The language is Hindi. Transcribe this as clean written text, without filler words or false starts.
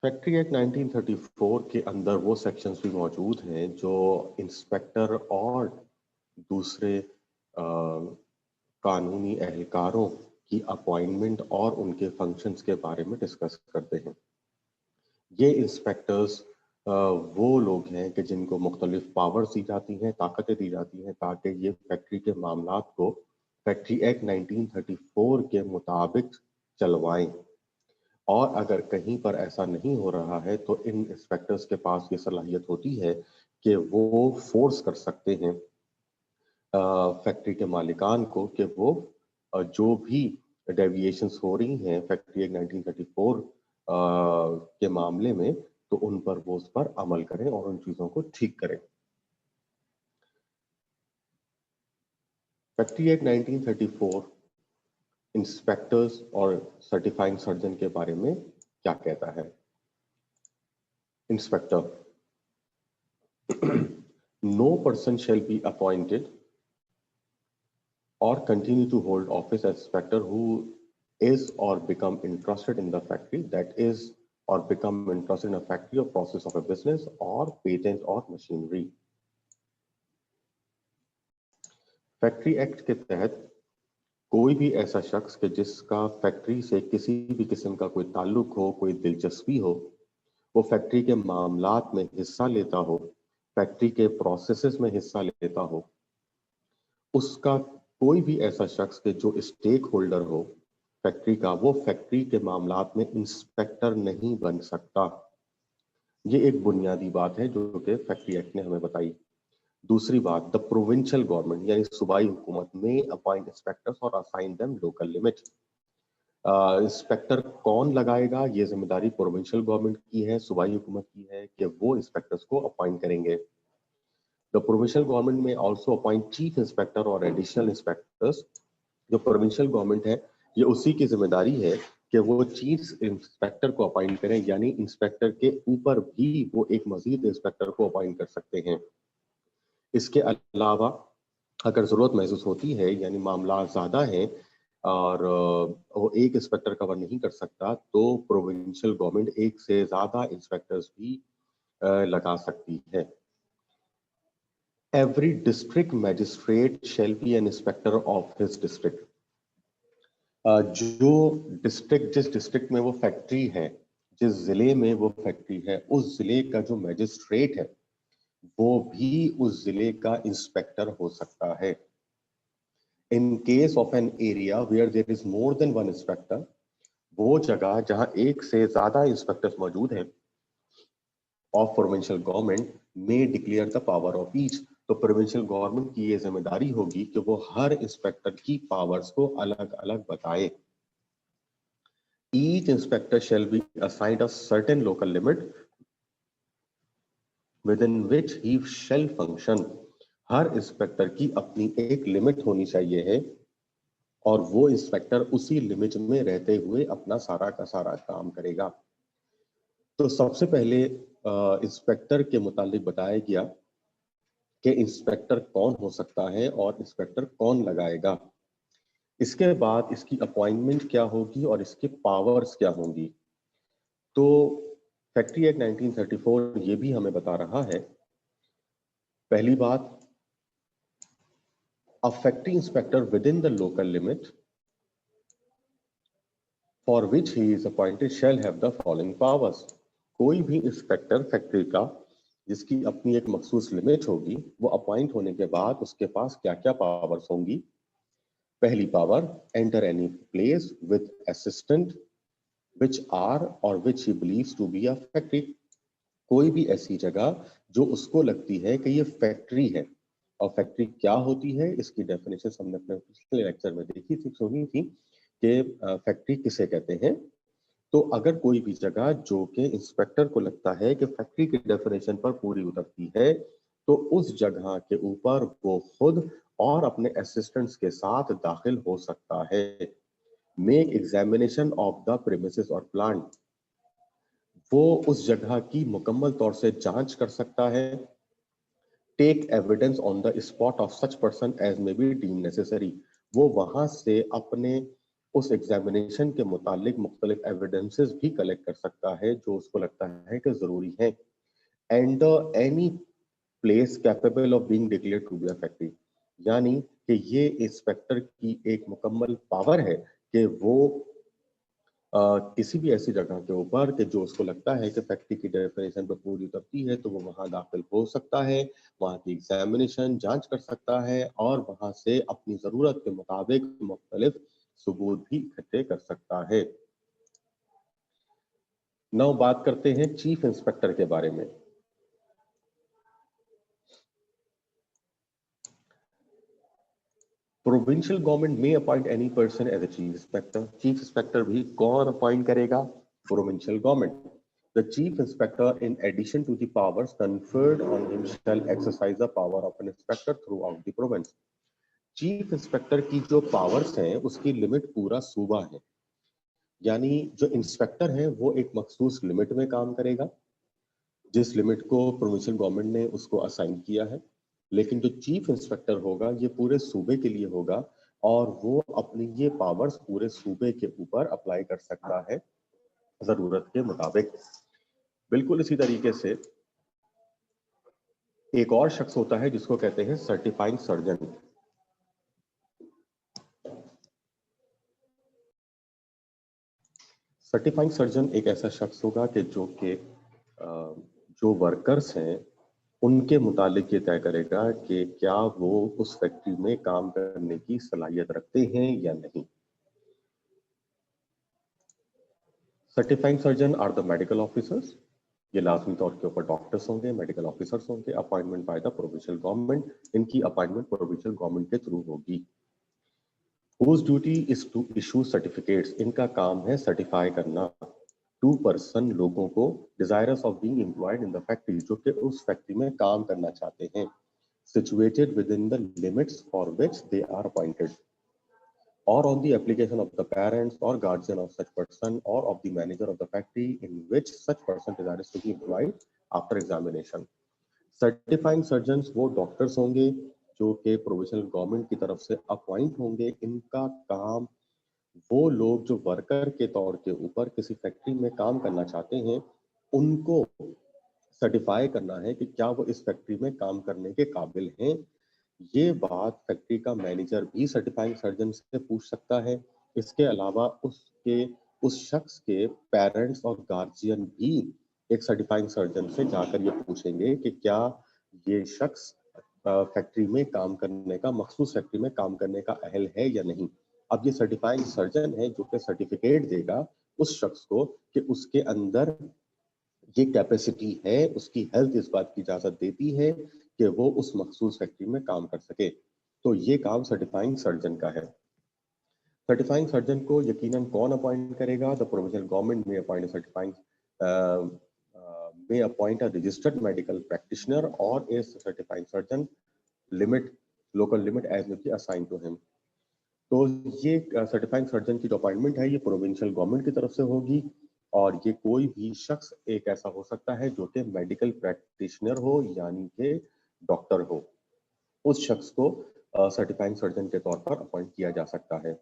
फैक्ट्री एक्ट 1934 के अंदर वो सेक्शंस भी मौजूद हैं जो इंस्पेक्टर और दूसरे कानूनी एहलकारों की अपॉइंटमेंट और उनके फंक्शंस के बारे में डिस्कस करते हैं। ये इंस्पेक्टर्स वो लोग हैं कि जिनको मुख्तलिफ पावर्स दी जाती हैं, ताकतें दी जाती हैं ताकि ये फैक्ट्री के मामलात को फैक्ट्री एक्ट 1934 के मुताबिक चलवाएं। और अगर कहीं पर ऐसा नहीं हो रहा है तो इन इंस्पेक्टर्स के पास ये सलाहियत होती है कि वो फोर्स कर सकते हैं फैक्ट्री के मालिकान को कि वो जो भी डेविएशंस हो रही हैं फैक्ट्री एक्ट 1934 के मामले में, तो उन पर वो उस पर अमल करें और उन चीजों को ठीक करें। फैक्ट्री एक्ट 1934 इंस्पेक्टर्स और सर्टिफाइंग सर्जन के बारे में क्या कहता है? Inspector, no person shall be appointed or continue to hold office as inspector who is or become interested in the factory, that is or become interested in a factory or process of a business or patent or machinery। Factory act के तहत कोई भी ऐसा शख्स कि जिसका फैक्ट्री से किसी भी किस्म का कोई ताल्लुक हो, कोई दिलचस्पी हो, वो फैक्ट्री के मामलात में हिस्सा लेता हो, फैक्ट्री के प्रोसेसेस में हिस्सा लेता हो, उसका कोई भी ऐसा शख्स के जो स्टेक होल्डर हो फैक्ट्री का, वो फैक्ट्री के मामलात में इंस्पेक्टर नहीं बन सकता। ये एक बुनियादी बात है जो कि फैक्ट्री एक्ट ने हमें बताई। दूसरी बात, द प्रोविंशियल गवर्नमेंट यानी सूबाई हुकूमत में अपॉइंट इंस्पेक्टर्स और assign them local limit. Inspector कौन लगाएगा? ये जिम्मेदारी प्रोविंशियल गवर्नमेंट की है, सूबाई हुकूमत की है कि वो इंस्पेक्टर्स को अपॉइंट करेंगे। The provincial government may also appoint chief inspector और additional inspectors। जो प्रोविंशियल गवर्नमेंट है ये उसी की जिम्मेदारी है कि वो चीफ इंस्पेक्टर को अपॉइंट करें, यानी इंस्पेक्टर के ऊपर भी वो एक मजीद इंस्पेक्टर को अपॉइंट कर सकते हैं। इसके अलावा अगर जरूरत महसूस होती है यानी मामला ज्यादा है और वो एक इंस्पेक्टर कवर नहीं कर सकता, तो प्रोविंशियल गवर्नमेंट एक से ज्यादा इंस्पेक्टर्स भी लगा सकती है। Every district magistrate shall be an inspector of his district। जो डिस्ट्रिक्ट, जिस डिस्ट्रिक्ट में वो फैक्ट्री है, जिस जिले में वो फैक्ट्री है, उस जिले का जो मैजिस्ट्रेट है वो भी उस जिले का इंस्पेक्टर हो सकता है। In case of an area where there is more than one inspector, वो जगह जहां एक से ज्यादा इंस्पेक्टर्स मौजूद हैं, ऑफ प्रोविंशियल गवर्नमेंट में declare the power of each. तो प्रोविंशियल गवर्नमेंट की ये जिम्मेदारी होगी कि वो हर इंस्पेक्टर की पावर्स को अलग अलग बताए। Each inspector shall be assigned a certain local limit within which he shall function. हर इंस्पेक्टर की अपनी एक लिमिट होनी चाहिए है और वो इंस्पेक्टर उसी लिमिट में रहते हुए अपना सारा का सारा काम करेगा। तो सबसे पहले इंस्पेक्टर के मुतालिक बताया गया कि इंस्पेक्टर कौन हो सकता है और इंस्पेक्टर कौन लगाएगा। इसके बाद इसकी अपॉइंटमेंट क्या होगी और इसके पावर्स क्या होंगी। तो फैक्ट्री एक्ट 1934 ये भी हमें बता रहा है, पहली बात, a factory inspector with in the local limit for which he is appointed shall have the following powers. कोई भी इंस्पेक्टर फैक्ट्री का जिसकी अपनी एक मखसूस लिमिट होगी, वो अपॉइंट होने के बाद उसके पास क्या क्या पावर्स होंगी। पहली power, enter any place with assistant which are और which he believes to be a factory. कोई भी ऐसी जगह जो उसको लगती है कि ये फैक्ट्री है। और फैक्ट्री क्या होती है, इसकी डेफिनेशन हमने अपने पिछले लेक्चर में देखी थी, सुनी थी कि फैक्ट्री किसे कहते हैं। तो अगर कोई भी जगह जो कि इंस्पेक्टर को लगता है कि फैक्ट्री की डेफिनेशन पर पूरी उतरती है, तो उस जगह के ऊपर वो खुद और अपने असिस्टेंट्स के साथ दाखिल हो सकता है। Make examination of the premises और प्लांट, वो उस जगह की मुकम्मल तौर से जांच कर सकता है। Take evidence on the spot of such person as may be deem necessary, वो वहां से अपने उस एग्जामिनेशन के मुतालिक मुख्तलिफ एविडेंसेस भी कलेक्ट कर सकता है जो उसको लगता है कि जरूरी है। And any place capable of being declared to be a factory, यानी कि ये इंस्पेक्टर की एक मुकम्मल पावर है कि वो किसी भी ऐसी जगह के ऊपर कि जो उसको लगता है कि फैक्ट्री की डेफिनेशन पर पूरी उतरती है तो वो वहां दाखिल हो सकता है, वहां की एग्जामिनेशन जांच कर सकता है और वहां से अपनी जरूरत के मुताबिक मुख्तलिफ सबूत भी इकट्ठे कर सकता है। नौ बात करते हैं चीफ इंस्पेक्टर के बारे में। Provincial government may appoint any person as a chief inspector. Chief inspector भी कौन अपॉइंट करेगा? Provincial government. The chief inspector, in addition to the powers conferred on him, shall exercise the power of an inspector throughout the province. Chief inspector की जो पावर्स हैं उसकी लिमिट पूरा सूबा है, यानी जो इंस्पेक्टर है वो एक मखसूस लिमिट में काम करेगा जिस लिमिट को प्रोविंशियल गवर्नमेंट ने उसको असाइन किया है। लेकिन जो चीफ इंस्पेक्टर होगा ये पूरे सूबे के लिए होगा और वो अपनी ये पावर्स पूरे सूबे के ऊपर अप्लाई कर सकता है जरूरत के मुताबिक। बिल्कुल इसी तरीके से एक और शख्स होता है जिसको कहते हैं सर्टिफाइंग सर्जन। सर्टिफाइंग सर्जन एक ऐसा शख्स होगा कि जो वर्कर्स हैं उनके मुतालिक ये तय करेगा कि क्या वो उस फैक्ट्री में काम करने की सलाहियत रखते हैं या नहीं। Certifying surgeon are the medical officers, ये लाजमी तौर के ऊपर डॉक्टर्स होंगे, मेडिकल ऑफिसर्स होंगे, appointment by the provincial government, इनकी अपॉइंटमेंट प्रोविंशियल गवर्नमेंट के थ्रू होगी। Whose duty is to issue certificates, इनका काम है सर्टिफाई करना टू पर्सन लोगों को desirous of being employed in the factory, जो कि उस फैक्ट्री में काम करना चाहते हैं, situated within the limits for which they are appointed, or on the application of the parents or guardian of such person or of the manager of the factory in which such person desires to be employed after examination. Certifying surgeons वो डॉक्टर्स होंगे जो कि प्रोविंशियल गवर्नमेंट की तरफ से अपॉइंट होंगे। इनका काम वो लोग जो वर्कर के तौर के ऊपर किसी फैक्ट्री में काम करना चाहते हैं उनको सर्टिफाई करना है कि क्या वो इस फैक्ट्री में काम करने के काबिल हैं। ये बात फैक्ट्री का मैनेजर भी सर्टिफाइंग सर्जन से पूछ सकता है। इसके अलावा उस शख्स के पेरेंट्स और गार्जियन भी एक सर्टिफाइंग सर्जन से जाकर ये पूछेंगे कि क्या ये शख्स फैक्ट्री में काम करने का, मखसूस फैक्ट्री में काम करने का अहल है या नहीं। अब ये सर्टिफाइंग सर्जन है जो कि सर्टिफिकेट देगा उस शख्स को कि उसके अंदर ये कैपेसिटी है, उसकी हेल्थ इस बात की इजाजत देती है कि वो उस मखसूस फैक्ट्री में काम कर सके। तो ये काम सर्टिफाइंग सर्जन का है। सर्टिफाइंग सर्जन को यकीनन कौन अपॉइंट करेगा? The provincial government may appoint certifying may appoint a registered medical practitioner or a certifying surgeon limit local limit as may be assigned to him. तो ये सर्टिफाइंग सर्जन की जो अपॉइंटमेंट है ये प्रोविंशियल गवर्नमेंट की तरफ से होगी और ये कोई भी शख्स एक ऐसा हो सकता है जो कि मेडिकल प्रैक्टिशनर हो यानी कि डॉक्टर हो, उस शख्स को सर्टिफाइंग सर्जन के तौर पर अपॉइंट किया जा सकता है।